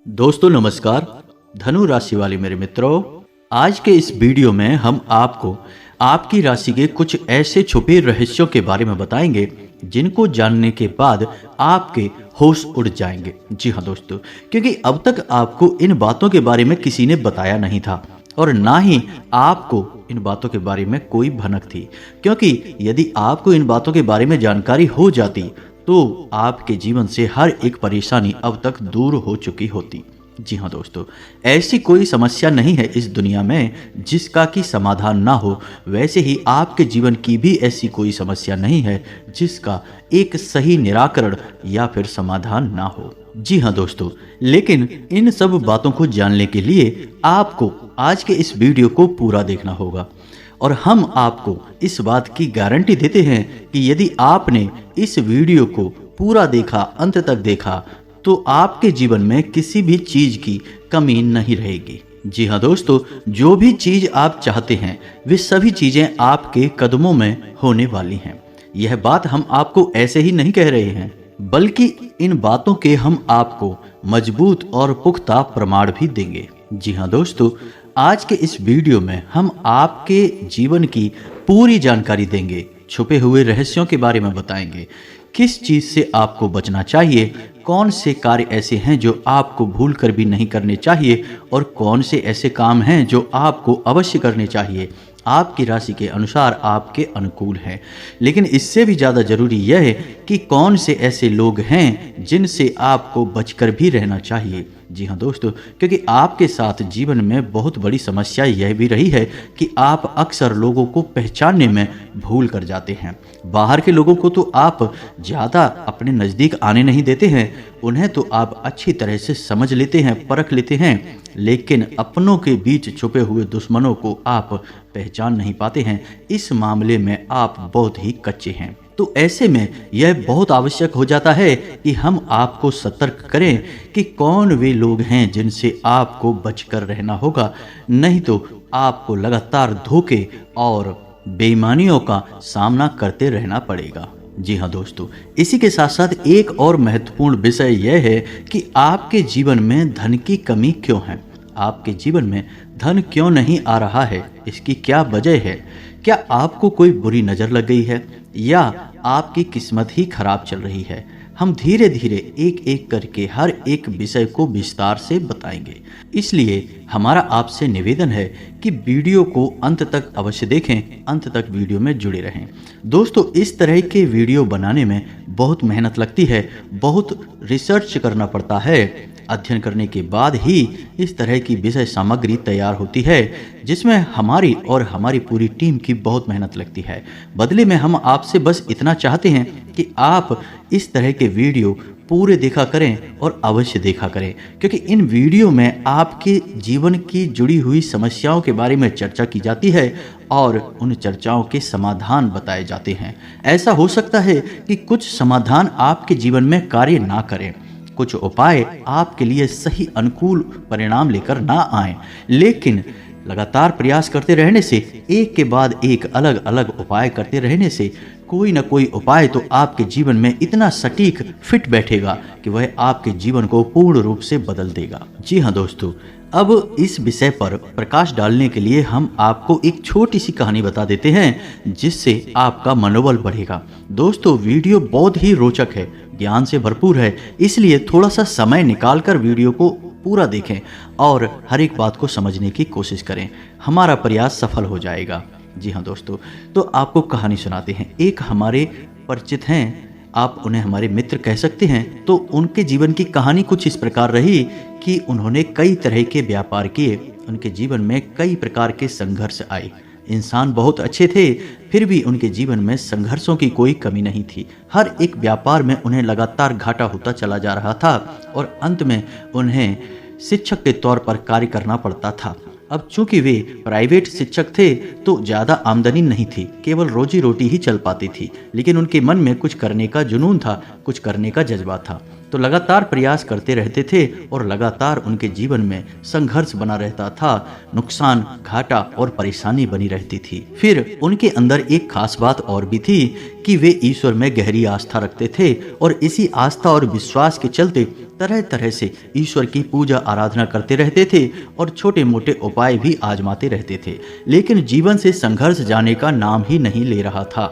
दोस्तों नमस्कार। धनु राशि वाले मेरे मित्रों, आज के इस वीडियो में हम आपको आपकी राशि के कुछ ऐसे छुपे रहस्यों के बारे में बताएंगे जिनको जानने के बाद आपके होश उड़ जाएंगे। जी हाँ दोस्तों, क्योंकि अब तक आपको इन बातों के बारे में किसी ने बताया नहीं था और ना ही आपको इन बातों के बारे में कोई भनक थी, क्योंकि यदि आपको इन बातों के बारे में जानकारी हो जाती तो आपके जीवन से हर एक परेशानी अब तक दूर हो चुकी होती। जी हाँ दोस्तों, ऐसी कोई समस्या नहीं है इस दुनिया में जिसका कि समाधान ना हो। वैसे ही आपके जीवन की भी ऐसी कोई समस्या नहीं है जिसका एक सही निराकरण या फिर समाधान ना हो। जी हाँ दोस्तों, लेकिन इन सब बातों को जानने के लिए आपको आज के इस वीडियो को पूरा देखना होगा और हम आपको इस बात की गारंटी देते हैं कि यदि आपने इस वीडियो को पूरा देखा, अंत तक देखा, तो आपके जीवन में किसी भी चीज की कमी नहीं रहेगी। जी हाँ दोस्तों, जो भी चीज आप चाहते हैं वे सभी चीजें आपके कदमों में होने वाली हैं। यह बात हम आपको ऐसे ही नहीं कह रहे हैं, बल्कि इन बातों के हम आपको मजबूत और पुख्ता प्रमाण भी देंगे। जी हाँ दोस्तों, आज के इस वीडियो में हम आपके जीवन की पूरी जानकारी देंगे, छुपे हुए रहस्यों के बारे में बताएंगे, किस चीज से आपको बचना चाहिए, कौन से कार्य ऐसे हैं जो आपको भूल कर भी नहीं करने चाहिए और कौन से ऐसे काम हैं जो आपको अवश्य करने चाहिए, आपकी राशि के अनुसार आपके अनुकूल हैं। लेकिन इससे भी ज़्यादा ज़रूरी यह है कि कौन से ऐसे लोग हैं जिनसे आपको बचकर भी रहना चाहिए। जी हाँ दोस्तों, क्योंकि आपके साथ जीवन में बहुत बड़ी समस्या यह भी रही है कि आप अक्सर लोगों को पहचानने में भूल कर जाते हैं। बाहर के लोगों को तो आप ज़्यादा अपने नज़दीक आने नहीं देते हैं, उन्हें तो आप अच्छी तरह से समझ लेते हैं, परख लेते हैं, लेकिन अपनों के बीच छुपे हुए दुश्मनों को आप पहचान नहीं पाते हैं। इस मामले में आप बहुत ही कच्चे हैं। तो ऐसे में यह बहुत आवश्यक हो जाता है कि हम आपको सतर्क करें कि कौन वे लोग हैं जिनसे आपको बचकर रहना होगा, नहीं तो आपको लगातार धोखे और बेईमानियों का सामना करते रहना पड़ेगा। जी हाँ दोस्तों, इसी के साथ साथ एक और महत्वपूर्ण विषय यह है कि आपके जीवन में धन की कमी क्यों है। आपके जीवन में धन क्यों नहीं आ रहा है, इसकी क्या वजह है? क्या आपको कोई बुरी नज़र लग गई है या आपकी किस्मत ही खराब चल रही है? हम धीरे धीरे एक एक करके हर एक विषय को विस्तार से बताएंगे। इसलिए हमारा आपसे निवेदन है कि वीडियो को अंत तक अवश्य देखें, अंत तक वीडियो में जुड़े रहें। दोस्तों, इस तरह के वीडियो बनाने में बहुत मेहनत लगती है, बहुत रिसर्च करना पड़ता है। अध्ययन करने के बाद ही इस तरह की विषय सामग्री तैयार होती है, जिसमें हमारी और हमारी पूरी टीम की बहुत मेहनत लगती है। बदले में हम आपसे बस इतना चाहते हैं कि आप इस तरह के वीडियो पूरे देखा करें और अवश्य देखा करें, क्योंकि इन वीडियो में आपके जीवन की जुड़ी हुई समस्याओं के बारे में चर्चा की जाती है और उन चर्चाओं के समाधान बताए जाते हैं। ऐसा हो सकता है कि कुछ समाधान आपके जीवन में कार्य ना करें, कुछ उपाय आपके लिए सही अनुकूल परिणाम लेकर ना आए, लेकिन लगातार प्रयास करते रहने से, एक के बाद एक अलग अलग उपाय करते रहने से कोई ना कोई उपाय तो आपके जीवन में इतना सटीक फिट बैठेगा कि वह आपके जीवन को पूर्ण रूप से बदल देगा। जी हाँ दोस्तों, अब इस विषय पर प्रकाश डालने के लिए हम आपको एक छोटी सी कहानी बता देते हैं जिससे आपका मनोबल बढ़ेगा। दोस्तों, वीडियो बहुत ही रोचक है, ज्ञान से भरपूर है, इसलिए थोड़ा सा समय निकालकर वीडियो को पूरा देखें और हर एक बात को समझने की कोशिश करें। हमारा प्रयास सफल हो जाएगा। जी हाँ दोस्तों, तो आपको कहानी सुनाते हैं। एक हमारे परिचित हैं, आप उन्हें हमारे मित्र कह सकते हैं। तो उनके जीवन की कहानी कुछ इस प्रकार रही कि उन्होंने कई तरह के व्यापार किए, उनके जीवन में कई प्रकार के संघर्ष आए। इंसान बहुत अच्छे थे, फिर भी उनके जीवन में संघर्षों की कोई कमी नहीं थी। हर एक व्यापार में उन्हें लगातार घाटा होता चला जा रहा था और अंत में उन्हें शिक्षक के तौर पर कार्य करना पड़ता था। अब चूंकि वे प्राइवेट शिक्षक थे तो ज़्यादा आमदनी नहीं थी, केवल रोजी रोटी ही चल पाती थी, लेकिन उनके मन में कुछ करने का जुनून था, कुछ करने का जज्बा था। तो लगातार प्रयास करते रहते थे और लगातार उनके जीवन में संघर्ष बना रहता था, नुकसान, घाटा और परेशानी बनी रहती थी। फिर उनके अंदर एक खास बात और भी थी कि वे ईश्वर में गहरी आस्था रखते थे और इसी आस्था और विश्वास के चलते तरह तरह से ईश्वर की पूजा आराधना करते रहते थे और छोटे मोटे उपाय भी आजमाते रहते थे। लेकिन जीवन से संघर्ष जाने का नाम ही नहीं ले रहा था।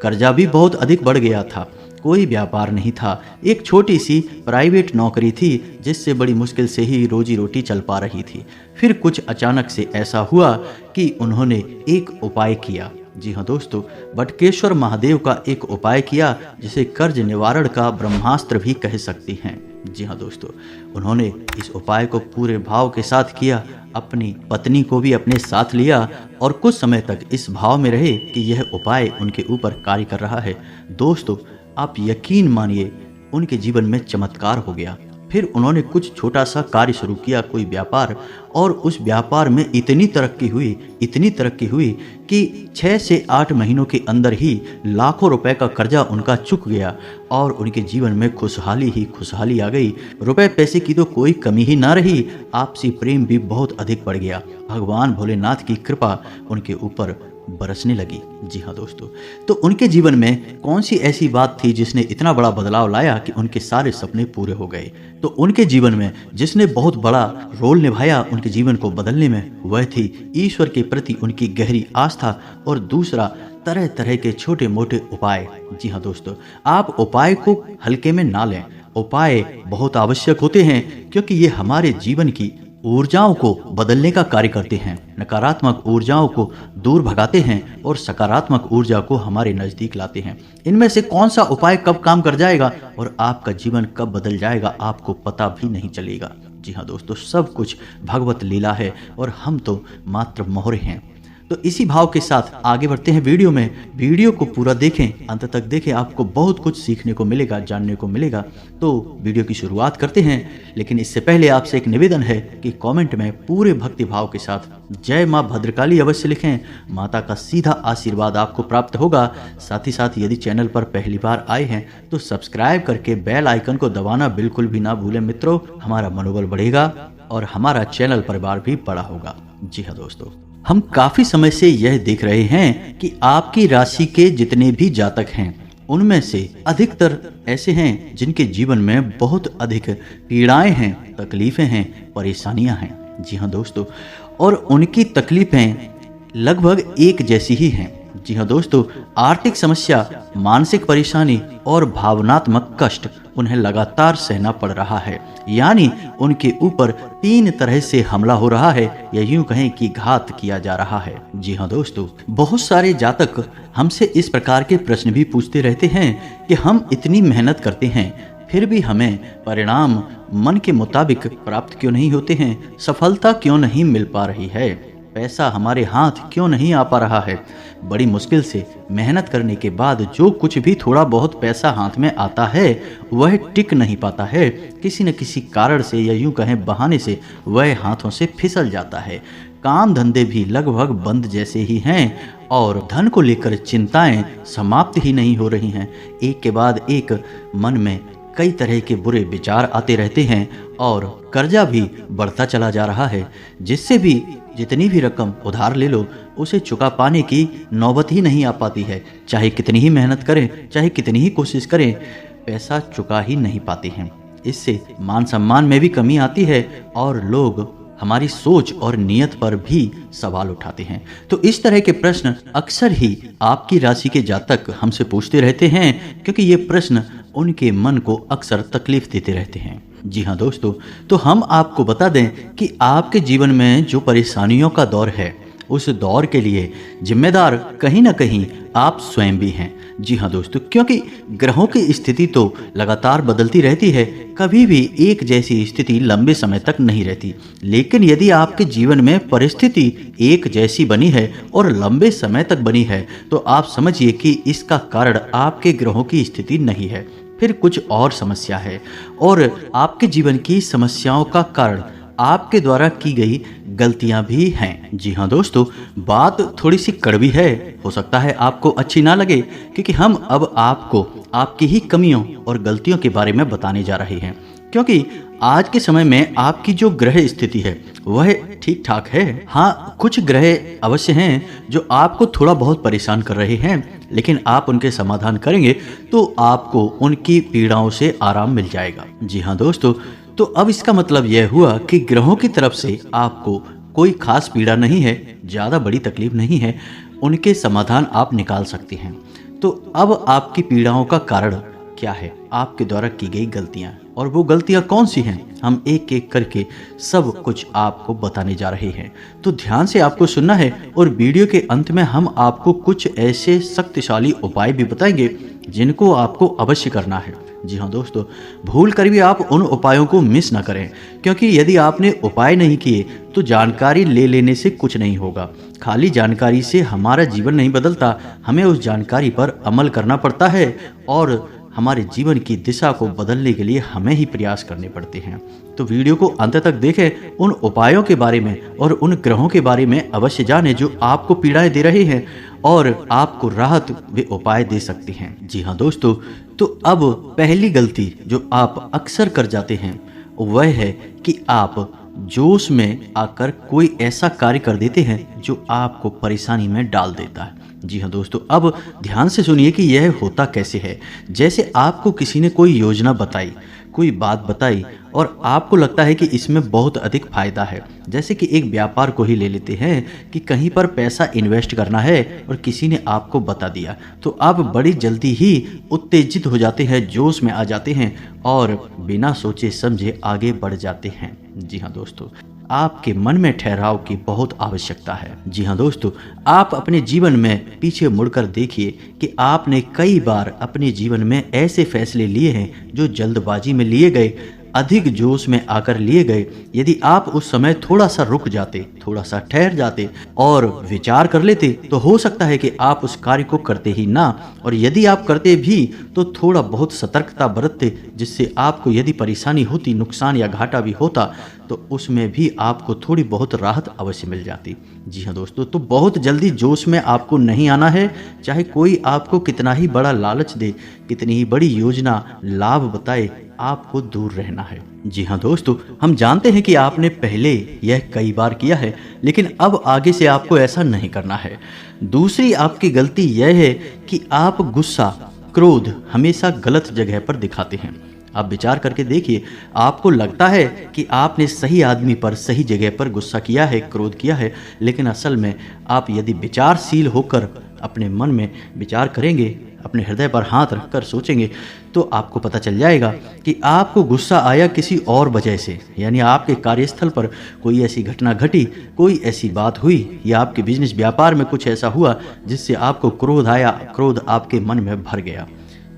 कर्जा भी बहुत अधिक बढ़ गया था, कोई व्यापार नहीं था, एक छोटी सी प्राइवेट नौकरी थी जिससे बड़ी मुश्किल से ही रोजी रोटी चल पा रही थी। फिर कुछ अचानक से ऐसा हुआ कि उन्होंने एक उपाय किया। जी हाँ दोस्तों, बटकेश्वर महादेव का एक उपाय किया जिसे कर्ज निवारण का ब्रह्मास्त्र भी कह सकती हैं। जी हाँ दोस्तों, उन्होंने इस उपाय को पूरे भाव के साथ किया, अपनी पत्नी को भी अपने साथ लिया और कुछ समय तक इस भाव में रहे कि यह उपाय उनके ऊपर कार्य कर रहा है। दोस्तों, आप यकीन मानिए उनके जीवन में चमत्कार हो गया। फिर उन्होंने कुछ छोटा सा कार्य शुरू किया, कोई व्यापार, और उस व्यापार में इतनी तरक्की हुई कि 6 से 8 महीनों के अंदर ही लाखों रुपए का कर्जा उनका चुक गया और उनके जीवन में खुशहाली ही खुशहाली आ गई। रुपए पैसे की तो कोई कमी ही ना रही, आपसी प्रेम भी बहुत अधिक बढ़ गया। भगवान भोलेनाथ की कृपा उनके ऊपर बरसने लगी। जी हाँ दोस्तों, तो उनके जीवन में कौन सी ऐसी बात थी जिसने इतना बड़ा बदलाव लाया कि उनके सारे सपने पूरे हो गए? तो उनके जीवन में जिसने बहुत बड़ा रोल निभाया उनके जीवन को बदलने में, वह थी ईश्वर के प्रति उनकी गहरी आस्था और दूसरा तरह तरह के छोटे मोटे उपाय। जी हाँ दोस्तों, आप उपाय को हल्के में ना लें। उपाय बहुत आवश्यक होते हैं क्योंकि ये हमारे जीवन की ऊर्जाओं को बदलने का कार्य करते हैं, नकारात्मक ऊर्जाओं को दूर भगाते हैं और सकारात्मक ऊर्जा को हमारे नज़दीक लाते हैं। इनमें से कौन सा उपाय कब काम कर जाएगा और आपका जीवन कब बदल जाएगा आपको पता भी नहीं चलेगा। जी हाँ दोस्तों, सब कुछ भगवत लीला है और हम तो मात्र मोहरे हैं। तो इसी भाव के साथ आगे बढ़ते हैं वीडियो में। वीडियो को पूरा देखें, अंत तक देखें, आपको बहुत कुछ सीखने को मिलेगा, जानने को मिलेगा। तो वीडियो की शुरुआत करते हैं, लेकिन इससे पहले आपसे एक निवेदन है कि कमेंट में पूरे भक्ति भाव के साथ जय माँ भद्रकाली अवश्य लिखें। माता का सीधा आशीर्वाद आपको प्राप्त होगा। साथ ही साथ यदि चैनल पर पहली बार आए हैं तो सब्सक्राइब करके बेल आइकन को दबाना बिल्कुल भी ना भूलें मित्रों। हमारा मनोबल बढ़ेगा और हमारा चैनल परिवार भी बड़ा होगा। जी हाँ दोस्तों, हम काफी समय से यह देख रहे हैं कि आपकी राशि के जितने भी जातक हैं उनमें से अधिकतर ऐसे हैं जिनके जीवन में बहुत अधिक पीड़ाएं हैं, तकलीफें हैं, परेशानियां हैं। जी हाँ दोस्तों, और उनकी तकलीफें लगभग एक जैसी ही हैं। जी हाँ दोस्तों, आर्थिक समस्या, मानसिक परेशानी और भावनात्मक कष्ट उन्हें लगातार सहना पड़ रहा है। यानी उनके ऊपर 3 तरह से हमला हो रहा है या यूं कहें कि घात किया जा रहा है। जी हाँ दोस्तों, बहुत सारे जातक हमसे इस प्रकार के प्रश्न भी पूछते रहते हैं कि हम इतनी मेहनत करते हैं फिर भी हमें परिणाम मन के मुताबिक प्राप्त क्यों नहीं होते हैं, सफलता क्यों नहीं मिल पा रही है, पैसा हमारे हाथ क्यों नहीं आ पा रहा है। बड़ी मुश्किल से मेहनत करने के बाद जो कुछ भी थोड़ा बहुत पैसा हाथ में आता है वह टिक नहीं पाता है। किसी न किसी कारण से या यूं कहें बहाने से वह हाथों से फिसल जाता है। काम धंधे भी लगभग बंद जैसे ही हैं और धन को लेकर चिंताएं समाप्त ही नहीं हो रही हैं। एक के बाद एक मन में कई तरह के बुरे विचार आते रहते हैं और कर्जा भी बढ़ता चला जा रहा है, जिससे भी जितनी भी रकम उधार ले लो उसे चुका पाने की नौबत ही नहीं आ पाती है। चाहे कितनी ही मेहनत करें, चाहे कितनी ही कोशिश करें, पैसा चुका ही नहीं पाते हैं। इससे मान सम्मान में भी कमी आती है और लोग हमारी सोच और नियत पर भी सवाल उठाते हैं। तो इस तरह के प्रश्न अक्सर ही आपकी राशि के जातक हमसे पूछते रहते हैं क्योंकि ये प्रश्न उनके मन को अक्सर तकलीफ देते रहते हैं। जी हाँ दोस्तों, तो हम आपको बता दें कि आपके जीवन में जो परेशानियों का दौर है उस दौर के लिए जिम्मेदार कहीं ना कहीं आप स्वयं भी हैं। जी हाँ दोस्तों, क्योंकि ग्रहों की स्थिति तो लगातार बदलती रहती है, कभी भी एक जैसी स्थिति लंबे समय तक नहीं रहती। लेकिन यदि आपके जीवन में परिस्थिति एक जैसी बनी है और लंबे समय तक बनी है तो आप समझिए कि इसका कारण आपके ग्रहों की स्थिति नहीं है, फिर कुछ और समस्या है। और आपके जीवन की समस्याओं का कारण आपके द्वारा की गई गलतियां भी हैं। जी हाँ दोस्तों, बात थोड़ी सी कड़वी है, हो सकता है आपको अच्छी ना लगे, क्योंकि हम अब आपको आपकी ही कमियों और गलतियों के बारे में बताने जा रहे हैं। क्योंकि आज के समय में आपकी जो ग्रह स्थिति है वह ठीक ठाक है। हाँ, कुछ ग्रह अवश्य हैं जो आपको थोड़ा बहुत परेशान कर रहे हैं, लेकिन आप उनके समाधान करेंगे तो आपको उनकी पीड़ाओं से आराम मिल जाएगा। जी हाँ दोस्तों, तो अब इसका मतलब यह हुआ कि ग्रहों की तरफ से आपको कोई खास पीड़ा नहीं है, ज़्यादा बड़ी तकलीफ नहीं है, उनके समाधान आप निकाल सकते हैं। तो अब आपकी पीड़ाओं का कारण क्या है? आपके द्वारा की गई गलतियां, और वो गलतियां कौन सी हैं, हम एक एक करके सब कुछ आपको बताने जा रहे हैं। तो ध्यान से आपको सुनना है, और वीडियो के अंत में हम आपको कुछ ऐसे शक्तिशाली उपाय भी बताएंगे जिनको आपको अवश्य करना है। जी हाँ दोस्तों, भूल कर भी आप उन उपायों को मिस ना करें, क्योंकि यदि आपने उपाय नहीं किए तो जानकारी ले लेने से कुछ नहीं होगा। खाली जानकारी से हमारा जीवन नहीं बदलता, हमें उस जानकारी पर अमल करना पड़ता है, और हमारे जीवन की दिशा को बदलने के लिए हमें ही प्रयास करने पड़ते हैं। तो वीडियो को अंत तक देखें, उन उपायों के बारे में और उन ग्रहों के बारे में अवश्य जानें जो आपको पीड़ाएं दे रहे हैं और आपको राहत वे उपाय दे सकते हैं। जी हाँ दोस्तों, तो अब पहली गलती जो आप अक्सर कर जाते हैं वह है कि आप जोश में आकर कोई ऐसा कार्य कर देते हैं जो आपको परेशानी में डाल देता है। जी हाँ दोस्तों, अब ध्यान से सुनिए कि यह होता कैसे है। जैसे आपको किसी ने कोई योजना बताई, कोई बात बताई, और आपको लगता है कि इसमें बहुत अधिक फायदा है। जैसे कि एक व्यापार को ही ले लेते हैं कि कहीं पर पैसा इन्वेस्ट करना है और किसी ने आपको बता दिया, तो आप बड़ी जल्दी ही उत्तेजित हो जाते हैं, जोश में आ जाते हैं और बिना सोचे समझे आगे बढ़ जाते हैं। जी हाँ दोस्तों, आपके मन में ठहराव की बहुत आवश्यकता है। जी हाँ दोस्तों, आप अपने जीवन में पीछे मुड़कर देखिए कि आपने कई बार अपने जीवन में ऐसे फैसले लिए हैं जो जल्दबाजी में लिए गए, अधिक जोश में आकर लिए गए। यदि आप उस समय थोड़ा सा रुक जाते, थोड़ा सा ठहर जाते और विचार कर लेते, तो हो सकता है कि आप उस कार्य को करते ही ना, और यदि आप करते भी तो थोड़ा बहुत सतर्कता बरतते, जिससे आपको यदि परेशानी होती, नुकसान या घाटा भी होता, तो उसमें भी आपको थोड़ी बहुत राहत अवश्य मिल जाती। जी हाँ दोस्तों, तो बहुत जल्दी जोश में आपको नहीं आना है। चाहे कोई आपको कितना ही बड़ा लालच दे, कितनी ही बड़ी योजना लाभ बताए, आपको दूर रहना है। जी हाँ दोस्तों, हम जानते हैं कि आपने पहले यह कई बार किया है, लेकिन अब आगे से आपको ऐसा नहीं करना है। दूसरी आपकी गलती यह है कि आप गुस्सा, क्रोध हमेशा गलत जगह पर दिखाते हैं। आप विचार करके देखिए, आपको लगता है कि आपने सही आदमी पर सही जगह पर गुस्सा किया है, क्रोध किया है, लेकिन असल में आप यदि विचारशील होकर अपने मन में विचार करेंगे, अपने हृदय पर हाथ रखकर सोचेंगे, तो आपको पता चल जाएगा कि आपको गुस्सा आया किसी और वजह से। यानी आपके कार्यस्थल पर कोई ऐसी घटना घटी, कोई ऐसी बात हुई, या आपके बिजनेस व्यापार में कुछ ऐसा हुआ जिससे आपको क्रोध आया, क्रोध आपके मन में भर गया।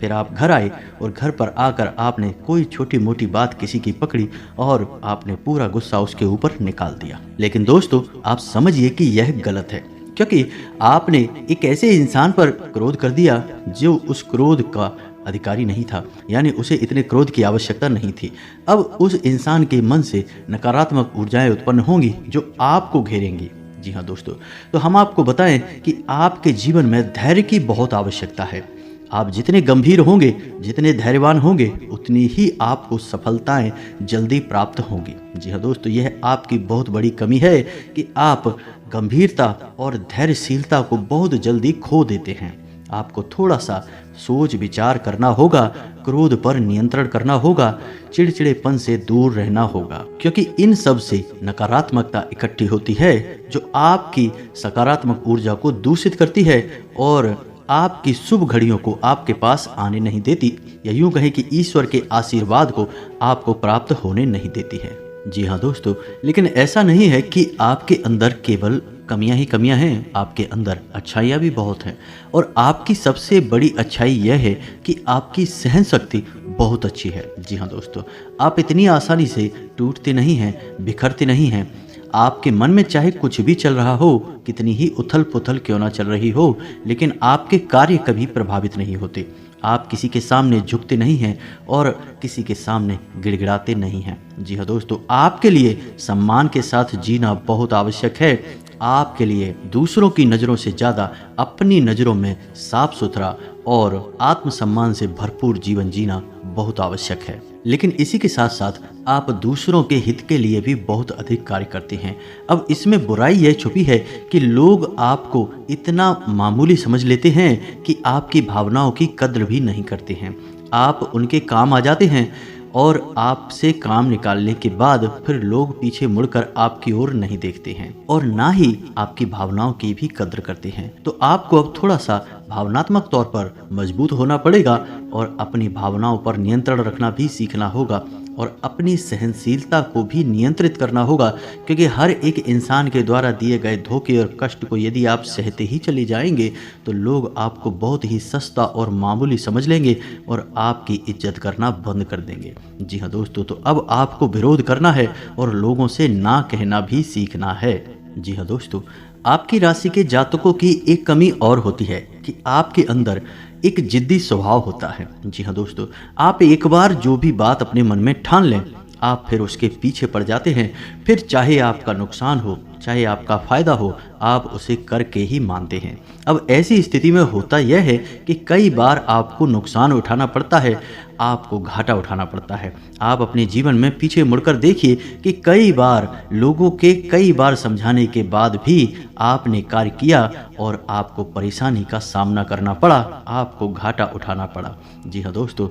फिर आप घर आए और घर पर आकर आपने कोई छोटी मोटी बात किसी की पकड़ी और आपने पूरा गुस्सा उसके ऊपर निकाल दिया। लेकिन दोस्तों, आप समझिए कि यह गलत है, क्योंकि आपने एक ऐसे इंसान पर क्रोध कर दिया जो उस क्रोध का अधिकारी नहीं था, यानी उसे इतने क्रोध की आवश्यकता नहीं थी। अब उस इंसान के मन से नकारात्मक ऊर्जाएं उत्पन्न होंगी जो आपको घेरेंगी। जी हाँ दोस्तों, तो हम आपको बताएं कि आपके जीवन में धैर्य की बहुत आवश्यकता है। आप जितने गंभीर होंगे, जितने धैर्यवान होंगे, उतनी ही आपको सफलताएं जल्दी प्राप्त होंगी। जी हाँ दोस्तों, यह आपकी बहुत बड़ी कमी है कि आप गंभीरता और धैर्यशीलता को बहुत जल्दी खो देते हैं। आपको थोड़ा सा सोच विचार करना होगा, क्रोध पर नियंत्रण करना होगा, चिड़चिड़ेपन से दूर रहना होगा, क्योंकि इन सब से नकारात्मकता इकट्ठी होती है जो आपकी सकारात्मक ऊर्जा को दूषित करती है और आपकी शुभ घड़ियों को आपके पास आने नहीं देती, या यूं कहें कि ईश्वर के आशीर्वाद को आपको प्राप्त होने नहीं देती है। जी हाँ दोस्तों, लेकिन ऐसा नहीं है कि आपके अंदर केवल कमियां ही कमियां हैं, आपके अंदर अच्छाइयां भी बहुत हैं। और आपकी सबसे बड़ी अच्छाई यह है कि आपकी सहन शक्ति बहुत अच्छी है। जी हाँ दोस्तों, आप इतनी आसानी से टूटते नहीं हैं, बिखरते नहीं हैं। आपके मन में चाहे कुछ भी चल रहा हो, कितनी ही उथल पुथल क्यों ना चल रही हो, लेकिन आपके कार्य कभी प्रभावित नहीं होते। आप किसी के सामने झुकते नहीं हैं और किसी के सामने गिड़गिड़ाते नहीं हैं। जी हाँ दोस्तों, आपके लिए सम्मान के साथ जीना बहुत आवश्यक है। आपके लिए दूसरों की नज़रों से ज़्यादा अपनी नज़रों में साफ सुथरा और आत्मसम्मान से भरपूर जीवन जीना बहुत आवश्यक है। लेकिन इसी के साथ साथ आप दूसरों के हित के लिए भी बहुत अधिक कार्य करते हैं। अब इसमें बुराई यह छुपी है कि लोग आपको इतना मामूली समझ लेते हैं कि आपकी भावनाओं की कद्र भी नहीं करते हैं। आप उनके काम आ जाते हैं और आपसे काम निकालने के बाद फिर लोग पीछे मुड़कर आपकी ओर नहीं देखते हैं और ना ही आपकी भावनाओं की भी कद्र करते हैं। तो आपको अब थोड़ा सा भावनात्मक तौर पर मजबूत होना पड़ेगा और अपनी भावनाओं पर नियंत्रण रखना भी सीखना होगा और अपनी सहनशीलता को भी नियंत्रित करना होगा, क्योंकि हर एक इंसान के द्वारा दिए गए धोखे और कष्ट को यदि आप सहते ही चले जाएंगे तो लोग आपको बहुत ही सस्ता और मामूली समझ लेंगे और आपकी इज्जत करना बंद कर देंगे। जी हाँ दोस्तों, तो अब आपको विरोध करना है और लोगों से ना कहना भी सीखना है। जी हाँ दोस्तों, आपकी राशि के जातकों की एक कमी और होती है कि आपके अंदर एक जिद्दी स्वभाव होता है। जी हाँ दोस्तों, आप एक बार जो भी बात अपने मन में ठान लें, आप फिर उसके पीछे पड़ जाते हैं। फिर चाहे आपका नुकसान हो चाहे आपका फ़ायदा हो, आप उसे करके ही मानते हैं। अब ऐसी स्थिति में होता यह है कि कई बार आपको नुकसान उठाना पड़ता है, आपको घाटा उठाना पड़ता है। आप अपने जीवन में पीछे मुड़कर देखिए कि कई बार लोगों के कई बार समझाने के बाद भी आपने कार्य किया और आपको परेशानी का सामना करना पड़ा, आपको घाटा उठाना पड़ा। जी हाँ दोस्तों,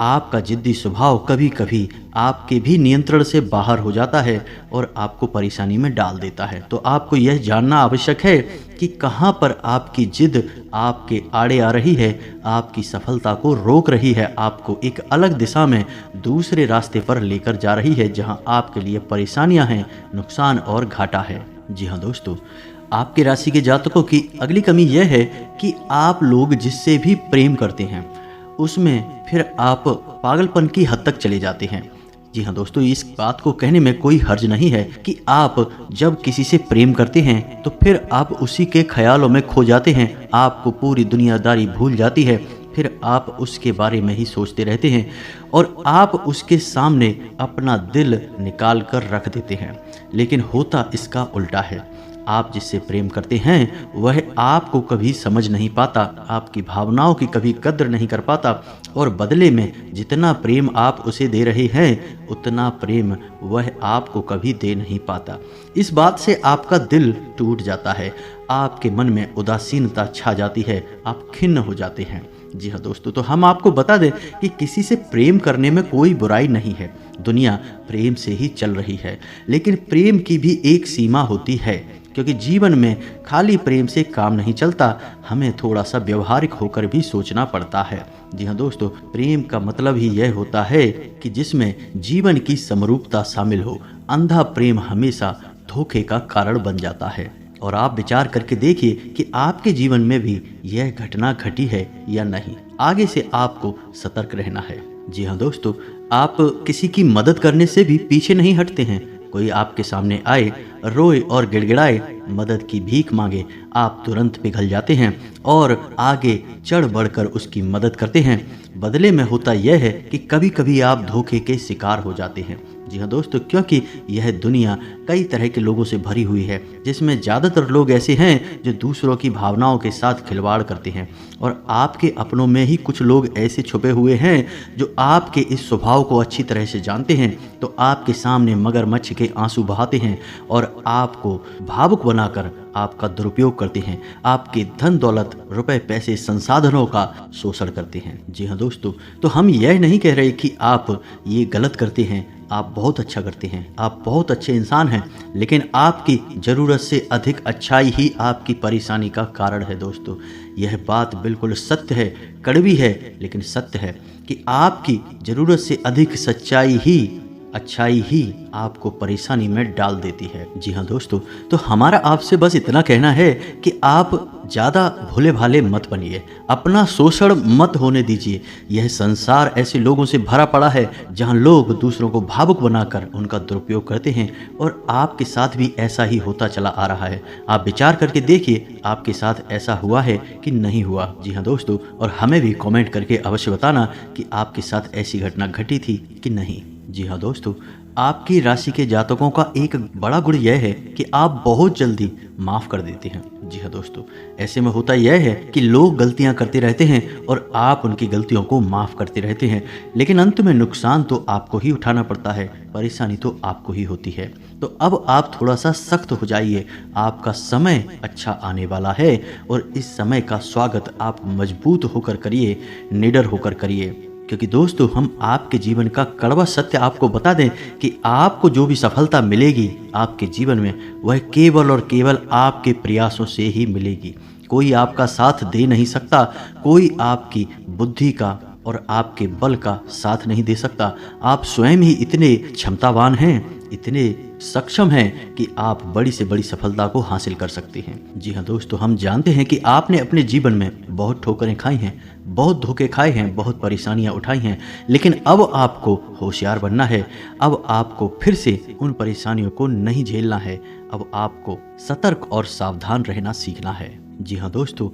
आपका जिद्दी स्वभाव कभी कभी आपके भी नियंत्रण से बाहर हो जाता है और आपको परेशानी में डाल देता है। तो आपको यह जानना आवश्यक है कि कहाँ पर आपकी जिद आपके आड़े आ रही है, आपकी सफलता को रोक रही है, आपको एक अलग दिशा में दूसरे रास्ते पर लेकर जा रही है जहां आपके लिए परेशानियां हैं, नुकसान और घाटा है। जी हाँ दोस्तों, आपकी राशि के जातकों की अगली कमी यह है कि आप लोग जिससे भी प्रेम करते हैं उसमें फिर आप पागलपन की हद तक चले जाते हैं। जी हाँ दोस्तों, इस बात को कहने में कोई हर्ज नहीं है कि आप जब किसी से प्रेम करते हैं तो फिर आप उसी के ख्यालों में खो जाते हैं, आपको पूरी दुनियादारी भूल जाती है, फिर आप उसके बारे में ही सोचते रहते हैं और आप उसके सामने अपना दिल निकाल कर रख देते हैं। लेकिन होता इसका उल्टा है, आप जिससे प्रेम करते हैं वह आपको कभी समझ नहीं पाता, आपकी भावनाओं की कभी कद्र नहीं कर पाता और बदले में जितना प्रेम आप उसे दे रहे हैं उतना प्रेम वह आपको कभी दे नहीं पाता। इस बात से आपका दिल टूट जाता है, आपके मन में उदासीनता छा जाती है, आप खिन्न हो जाते हैं। जी हाँ दोस्तों, तो हम आपको बता दें कि किसी से प्रेम करने में कोई बुराई नहीं है, दुनिया प्रेम से ही चल रही है। लेकिन प्रेम की भी एक सीमा होती है, क्योंकि जीवन में खाली प्रेम से काम नहीं चलता, हमें थोड़ा सा व्यवहारिक होकर भी सोचना पड़ता है। जी हाँ दोस्तों, प्रेम का मतलब ही यह होता है कि जिसमें जीवन की समरूपता शामिल हो। अंधा प्रेम हमेशा धोखे का कारण बन जाता है और आप विचार करके देखिए कि आपके जीवन में भी यह घटना घटी है या नहीं। आगे से आपको सतर्क रहना है। जी हाँ दोस्तों, आप किसी की मदद करने से भी पीछे नहीं हटते हैं। कोई आपके सामने आए, रोए और गिड़गिड़ाए, मदद की भीख मांगे, आप तुरंत पिघल जाते हैं और आगे चढ़ बढ़कर उसकी मदद करते हैं। बदले में होता यह है कि कभी कभी आप धोखे के शिकार हो जाते हैं। जी हाँ दोस्तों, क्योंकि यह दुनिया कई तरह के लोगों से भरी हुई है, जिसमें ज़्यादातर लोग ऐसे हैं जो दूसरों की भावनाओं के साथ खिलवाड़ करते हैं और आपके अपनों में ही कुछ लोग ऐसे छुपे हुए हैं जो आपके इस स्वभाव को अच्छी तरह से जानते हैं, तो आपके सामने मगरमच्छ के आंसू बहाते हैं और आपको भावुक बनाकर आपका दुरुपयोग करते हैं, आपके धन दौलत, रुपए, पैसे, संसाधनों का शोषण करते हैं। जी हाँ दोस्तों, तो हम यह नहीं कह रहे कि आप ये गलत करते हैं, आप बहुत अच्छा करते हैं, आप बहुत अच्छे इंसान हैं, लेकिन आपकी ज़रूरत से अधिक अच्छाई ही आपकी परेशानी का कारण है। दोस्तों, यह बात बिल्कुल सत्य है, कड़वी है, लेकिन सत्य है कि आपकी ज़रूरत से अधिक सच्चाई ही, अच्छाई ही आपको परेशानी में डाल देती है। जी हाँ दोस्तों, तो हमारा आपसे बस इतना कहना है कि आप ज़्यादा भोले भाले मत बनिए, अपना शोषण मत होने दीजिए। यह संसार ऐसे लोगों से भरा पड़ा है जहां लोग दूसरों को भावुक बनाकर उनका दुरुपयोग करते हैं, और आपके साथ भी ऐसा ही होता चला आ रहा है। आप विचार करके देखिए, आपके साथ ऐसा हुआ है कि नहीं हुआ। जी हाँ दोस्तों, और हमें भी कमेंट करके अवश्य बताना कि आपके साथ ऐसी घटना घटी थी कि नहीं। जी हाँ दोस्तों, आपकी राशि के जातकों का एक बड़ा गुण यह है कि आप बहुत जल्दी माफ़ कर देते हैं। जी हाँ दोस्तों, ऐसे में होता यह है कि लोग गलतियां करते रहते हैं और आप उनकी गलतियों को माफ़ करते रहते हैं, लेकिन अंत में नुकसान तो आपको ही उठाना पड़ता है, परेशानी तो आपको ही होती है। तो अब आप थोड़ा सा सख्त हो जाइए, आपका समय अच्छा आने वाला है और इस समय का स्वागत आप मजबूत होकर करिए, निडर होकर करिए। क्योंकि दोस्तों, हम आपके जीवन का कड़वा सत्य आपको बता दें कि आपको जो भी सफलता मिलेगी आपके जीवन में, वह केवल और केवल आपके प्रयासों से ही मिलेगी। कोई आपका साथ दे नहीं सकता, कोई आपकी बुद्धि का और आपके बल का साथ नहीं दे सकता। आप स्वयं ही इतने क्षमतावान हैं, इतने सक्षम हैं कि आप बड़ी से बड़ी सफलता को हासिल कर सकते हैं। जी हाँ दोस्तों, हम जानते हैं कि आपने अपने जीवन में बहुत ठोकरें खाई हैं, बहुत धोखे खाए हैं, बहुत परेशानियां उठाई हैं, लेकिन अब आपको होशियार बनना है। अब आपको फिर से उन परेशानियों को नहीं झेलना है। अब आपको सतर्क और सावधान रहना सीखना है। जी हाँ दोस्तों,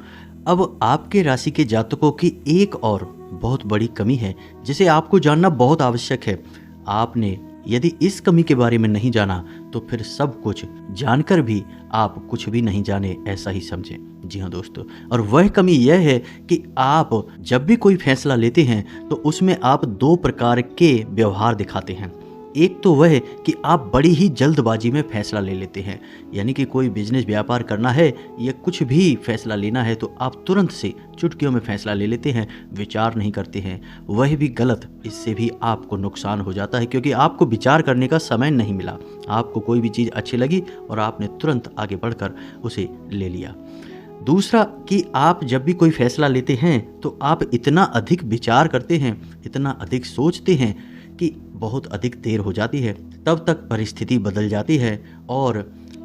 अब आपके राशि के जातकों की एक और बहुत बड़ी कमी है जिसे आपको जानना बहुत आवश्यक है। आपने यदि इस कमी के बारे में नहीं जाना तो फिर सब कुछ जानकर भी आप कुछ भी नहीं जाने, ऐसा ही समझें। जी हाँ दोस्तों, और वह कमी यह है कि आप जब भी कोई फैसला लेते हैं तो उसमें आप दो प्रकार के व्यवहार दिखाते हैं। एक तो वह है कि आप बड़ी ही जल्दबाजी में फैसला ले लेते हैं, यानी कि कोई बिजनेस व्यापार करना है या कुछ भी फैसला लेना है तो आप तुरंत से चुटकियों में फैसला ले लेते हैं, विचार नहीं करते हैं। वह भी गलत, इससे भी आपको नुकसान हो जाता है क्योंकि आपको विचार करने का समय नहीं मिला। आपको कोई भी चीज़ अच्छी लगी और आपने तुरंत आगे बढ़कर उसे ले लिया। दूसरा कि आप जब भी कोई फैसला लेते हैं तो आप इतना अधिक विचार करते हैं, इतना अधिक सोचते हैं कि बहुत अधिक देर हो जाती है, तब तक परिस्थिति बदल जाती है और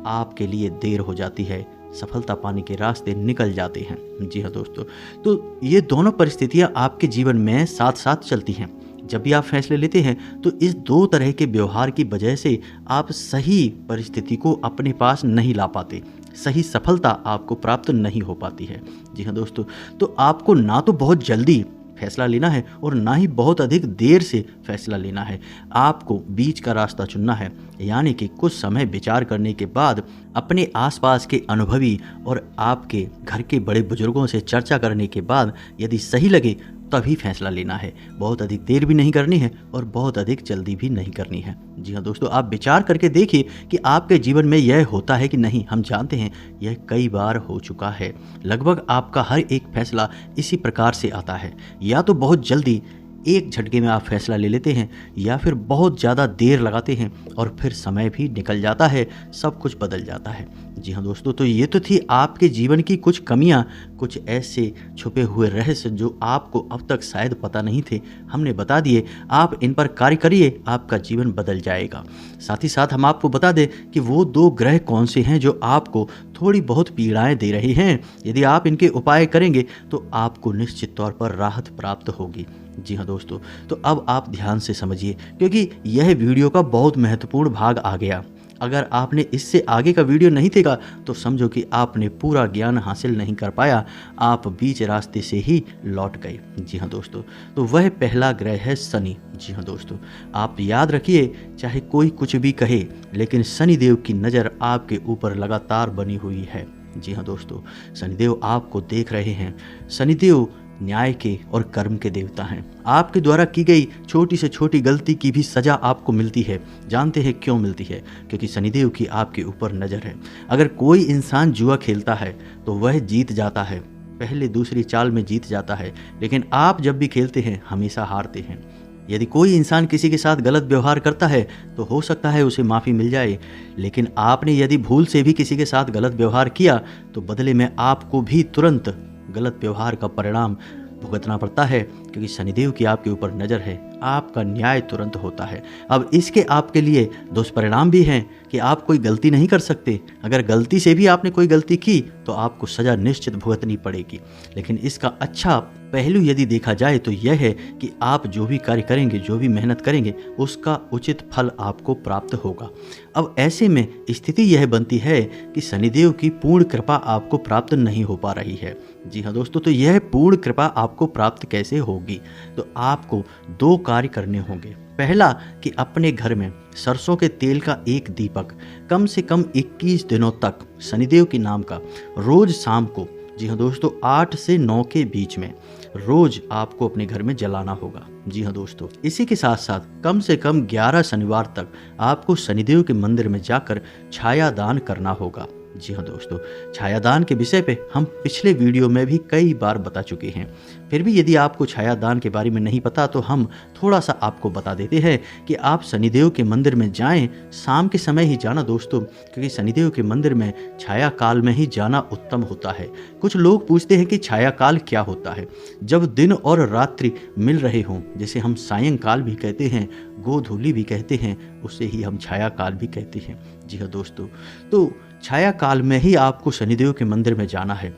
आपके लिए देर हो जाती है, सफलता पाने के रास्ते निकल जाते हैं। जी हाँ दोस्तों, तो ये दोनों परिस्थितियाँ आपके जीवन में साथ साथ चलती हैं। जब भी आप फैसले लेते हैं तो इस दो तरह के व्यवहार की वजह से आप सही परिस्थिति को अपने पास नहीं ला पाते, सही सफलता आपको प्राप्त नहीं हो पाती है। जी हाँ दोस्तों, तो आपको ना तो बहुत जल्दी फैसला लेना है और ना ही बहुत अधिक देर से फैसला लेना है। आपको बीच का रास्ता चुनना है, यानी कि कुछ समय विचार करने के बाद अपने आसपास के अनुभवी और आपके घर के बड़े बुजुर्गों से चर्चा करने के बाद यदि सही लगे तभी फैसला लेना है। बहुत अधिक देर भी नहीं करनी है और बहुत अधिक जल्दी भी नहीं करनी है। जी हाँ दोस्तों, आप विचार करके देखिए कि आपके जीवन में यह होता है कि नहीं। हम जानते हैं यह कई बार हो चुका है। लगभग आपका हर एक फैसला इसी प्रकार से आता है, या तो बहुत जल्दी एक झटके में आप फैसला ले लेते हैं या फिर बहुत ज़्यादा देर लगाते हैं और फिर समय भी निकल जाता है, सब कुछ बदल जाता है। जी हाँ दोस्तों, तो ये तो थी आपके जीवन की कुछ कमियां, कुछ ऐसे छुपे हुए रहस्य जो आपको अब तक शायद पता नहीं थे, हमने बता दिए। आप इन पर कार्य करिए, आपका जीवन बदल जाएगा। साथ ही साथ हम आपको बता दें कि वो दो ग्रह कौन से हैं जो आपको थोड़ी बहुत पीड़ाएं दे रहे हैं। यदि आप इनके उपाय करेंगे तो आपको निश्चित तौर पर राहत प्राप्त होगी। जी हाँ दोस्तों, तो अब आप ध्यान से समझिए क्योंकि यह वीडियो का बहुत महत्वपूर्ण भाग आ गया। अगर आपने इससे आगे का वीडियो नहीं देखा तो समझो कि आपने पूरा ज्ञान हासिल नहीं कर पाया, आप बीच रास्ते से ही लौट गए। जी हाँ दोस्तों, तो वह पहला ग्रह है शनि। जी हाँ दोस्तों, आप याद रखिए, चाहे कोई कुछ भी कहे, लेकिन शनिदेव की नज़र आपके ऊपर लगातार बनी हुई है। जी हाँ दोस्तों, शनिदेव आपको देख रहे हैं। शनिदेव न्याय के और कर्म के देवता हैं। आपके द्वारा की गई छोटी से छोटी गलती की भी सज़ा आपको मिलती है। जानते हैं क्यों मिलती है? क्योंकि शनिदेव की आपके ऊपर नज़र है। अगर कोई इंसान जुआ खेलता है तो वह जीत जाता है, पहले दूसरी चाल में जीत जाता है, लेकिन आप जब भी खेलते हैं हमेशा हारते हैं। यदि कोई इंसान किसी के साथ गलत व्यवहार करता है तो हो सकता है उसे माफ़ी मिल जाए, लेकिन आपने यदि भूल से भी किसी के साथ गलत व्यवहार किया तो बदले में आपको भी तुरंत गलत व्यवहार का परिणाम भुगतना पड़ता है, क्योंकि शनिदेव की आपके ऊपर नज़र है। आपका न्याय तुरंत होता है। अब इसके आपके लिए दुष्परिणाम भी हैं, कि आप कोई गलती नहीं कर सकते। अगर गलती से भी आपने कोई गलती की तो आपको सज़ा निश्चित भुगतनी पड़ेगी। लेकिन इसका अच्छा पहलू यदि देखा जाए तो यह है कि आप जो भी कार्य करेंगे, जो भी मेहनत करेंगे, उसका उचित फल आपको प्राप्त होगा। अब ऐसे में स्थिति यह बनती है कि शनिदेव की पूर्ण कृपा आपको प्राप्त नहीं हो पा रही है। जी हाँ दोस्तों, तो यह पूर्ण कृपा आपको प्राप्त कैसे होगी? तो आपको 2 कार्य करने होंगे। पहला कि अपने घर में सरसों के तेल का एक दीपक कम से कम 21 दिनों तक शनिदेव के नाम का रोज शाम को, जी हाँ दोस्तों, 8 से 9 के बीच में रोज आपको अपने घर में जलाना होगा। जी हाँ दोस्तों, इसी के साथ साथ कम से कम 11 शनिवार तक आपको शनिदेव के मंदिर में जाकर छाया दान करना होगा। जी हाँ दोस्तों, छायादान के विषय पे हम पिछले वीडियो में भी कई बार बता चुके हैं। फिर भी यदि आपको छायादान के बारे में नहीं पता तो हम थोड़ा सा आपको बता देते हैं कि आप शनिदेव के मंदिर में जाएं, शाम के समय ही जाना दोस्तों, क्योंकि शनिदेव के मंदिर में छाया काल में ही जाना उत्तम होता है। कुछ लोग पूछते हैं कि छाया काल क्या होता है? जब दिन और रात्रि मिल रहे हों, जिसे हम सायंकाल भी कहते हैं, गोधूली भी कहते हैं, उसे ही हम छाया काल भी कहते हैं। जी हाँ दोस्तों, तो छाया काल में ही आपको शनिदेव के मंदिर में जाना है।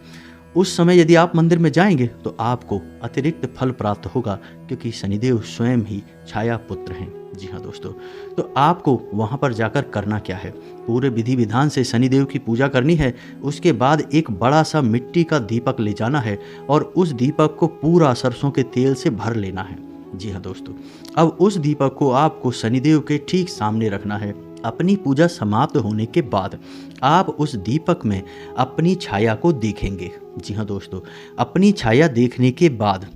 उस समय यदि आप मंदिर में जाएंगे तो आपको अतिरिक्त फल प्राप्त होगा, क्योंकि शनिदेव स्वयं ही छाया पुत्र हैं। जी हाँ दोस्तों, तो आपको वहाँ पर जाकर करना क्या है? पूरे विधि विधान से शनिदेव की पूजा करनी है। उसके बाद एक बड़ा सा मिट्टी का दीपक ले जाना है और उस दीपक को पूरा सरसों के तेल से भर लेना है। जी हाँ दोस्तों, अब उस दीपक को आपको शनिदेव के ठीक सामने रखना है। अपनी पूजा समाप्त होने के बाद आप उस दीपक में अपनी छाया को देखेंगे। जी हाँ दोस्तों, अपनी छाया देखने के बाद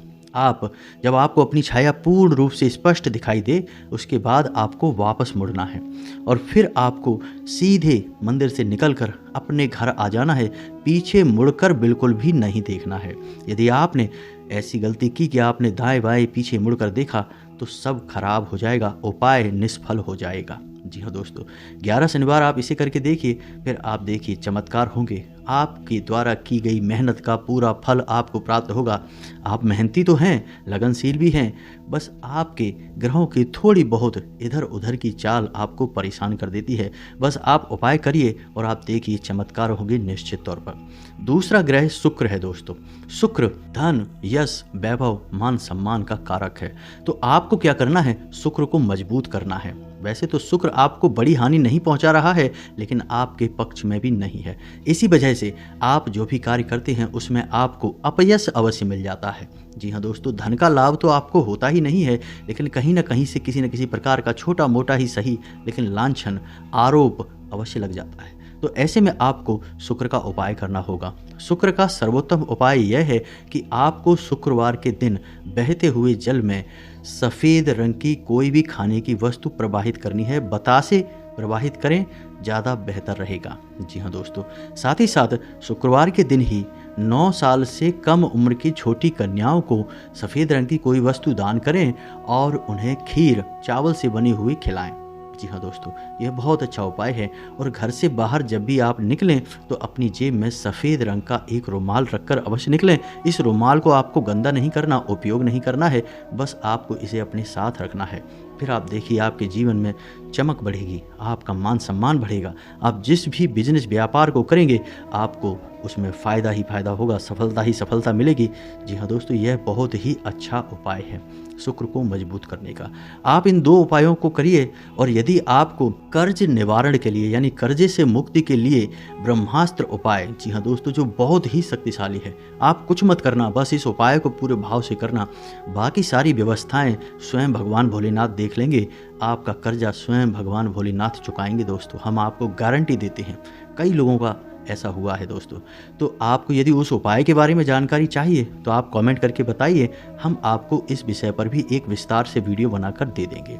जब आपको अपनी छाया पूर्ण रूप से स्पष्ट दिखाई दे, उसके बाद आपको वापस मुड़ना है और फिर आपको सीधे मंदिर से निकलकर अपने घर आ जाना है। पीछे मुड़कर बिल्कुल भी नहीं देखना है। यदि आपने ऐसी गलती की कि आपने दाएं बाएं पीछे मुड़कर देखा तो सब खराब हो जाएगा, उपाय निष्फल हो जाएगा। जी हाँ दोस्तों, 11 शनिवार आप इसे करके देखिए, फिर आप देखिए चमत्कार होंगे। आपके द्वारा की गई मेहनत का पूरा फल आपको प्राप्त होगा। आप मेहनती तो हैं, लगनशील भी हैं, बस आपके ग्रहों की थोड़ी बहुत इधर उधर की चाल आपको परेशान कर देती है। बस आप उपाय करिए और आप देखिए चमत्कार होंगे निश्चित तौर पर। दूसरा ग्रह शुक्र है दोस्तों। शुक्र धन, यश, वैभव, मान सम्मान का कारक है। तो आपको क्या करना है? शुक्र को मजबूत करना है। वैसे तो शुक्र आपको बड़ी हानि नहीं पहुंचा रहा है, लेकिन आपके पक्ष में भी नहीं है। इसी वजह से आप जो भी कार्य करते हैं उसमें आपको अपयश अवश्य मिल जाता है। जी हाँ दोस्तों, धन का लाभ तो आपको होता ही नहीं है, लेकिन कहीं ना कहीं से किसी न किसी प्रकार का छोटा मोटा ही सही, लेकिन लांछन, आरोप अवश्य लग जाता है। तो ऐसे में आपको शुक्र का उपाय करना होगा। शुक्र का सर्वोत्तम उपाय यह है कि आपको शुक्रवार के दिन बहते हुए जल में सफ़ेद रंग की कोई भी खाने की वस्तु प्रवाहित करनी है। बतासे प्रवाहित करें, ज़्यादा बेहतर रहेगा। जी हाँ दोस्तों, साथ ही साथ शुक्रवार के दिन ही 9 साल से कम उम्र की छोटी कन्याओं को सफ़ेद रंग की कोई वस्तु दान करें और उन्हें खीर चावल से बनी हुई खिलाएं। जी हाँ दोस्तों, यह बहुत अच्छा उपाय है। और घर से बाहर जब भी आप निकलें तो अपनी जेब में सफ़ेद रंग का एक रुमाल रखकर अवश्य निकलें। इस रुमाल को आपको गंदा नहीं करना, उपयोग नहीं करना है, बस आपको इसे अपने साथ रखना है। फिर आप देखिए आपके जीवन में चमक बढ़ेगी, आपका मान सम्मान बढ़ेगा। आप जिस भी बिजनेस व्यापार को करेंगे आपको उसमें फ़ायदा ही फ़ायदा होगा, सफलता ही सफलता मिलेगी। जी हाँ दोस्तों, यह बहुत ही अच्छा उपाय है शुक्र को मजबूत करने का। आप इन 2 उपायों को करिए। और यदि आपको कर्ज निवारण के लिए यानी कर्जे से मुक्ति के लिए ब्रह्मास्त्र उपाय, जी हाँ दोस्तों, जो बहुत ही शक्तिशाली है, आप कुछ मत करना, बस इस उपाय को पूरे भाव से करना। बाकी सारी व्यवस्थाएं स्वयं भगवान भोलेनाथ देख लेंगे। आपका कर्जा स्वयं भगवान भोलेनाथ चुकाएंगे दोस्तों, हम आपको गारंटी देते हैं। कई लोगों का ऐसा हुआ है दोस्तों। तो आपको यदि उस उपाय के बारे में जानकारी चाहिए तो आप कमेंट करके बताइए, हम आपको इस विषय पर भी एक विस्तार से वीडियो बनाकर दे देंगे।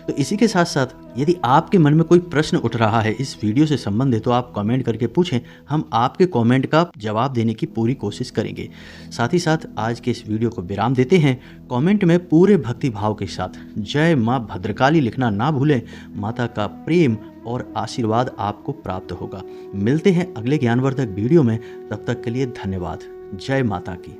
तो इसी के साथ साथ यदि आपके मन में कोई प्रश्न उठ रहा है इस वीडियो से संबंधित तो आप कमेंट करके पूछें, हम आपके कमेंट का जवाब देने की पूरी कोशिश करेंगे। साथ ही साथ आज के इस वीडियो को विराम देते हैं। कमेंट में पूरे भक्ति भाव के साथ जय माँ भद्रकाली लिखना ना भूलें। माता का प्रेम और आशीर्वाद आपको प्राप्त होगा। मिलते हैं अगले ज्ञानवर्धक वीडियो में, तब तक के लिए धन्यवाद। जय माता की।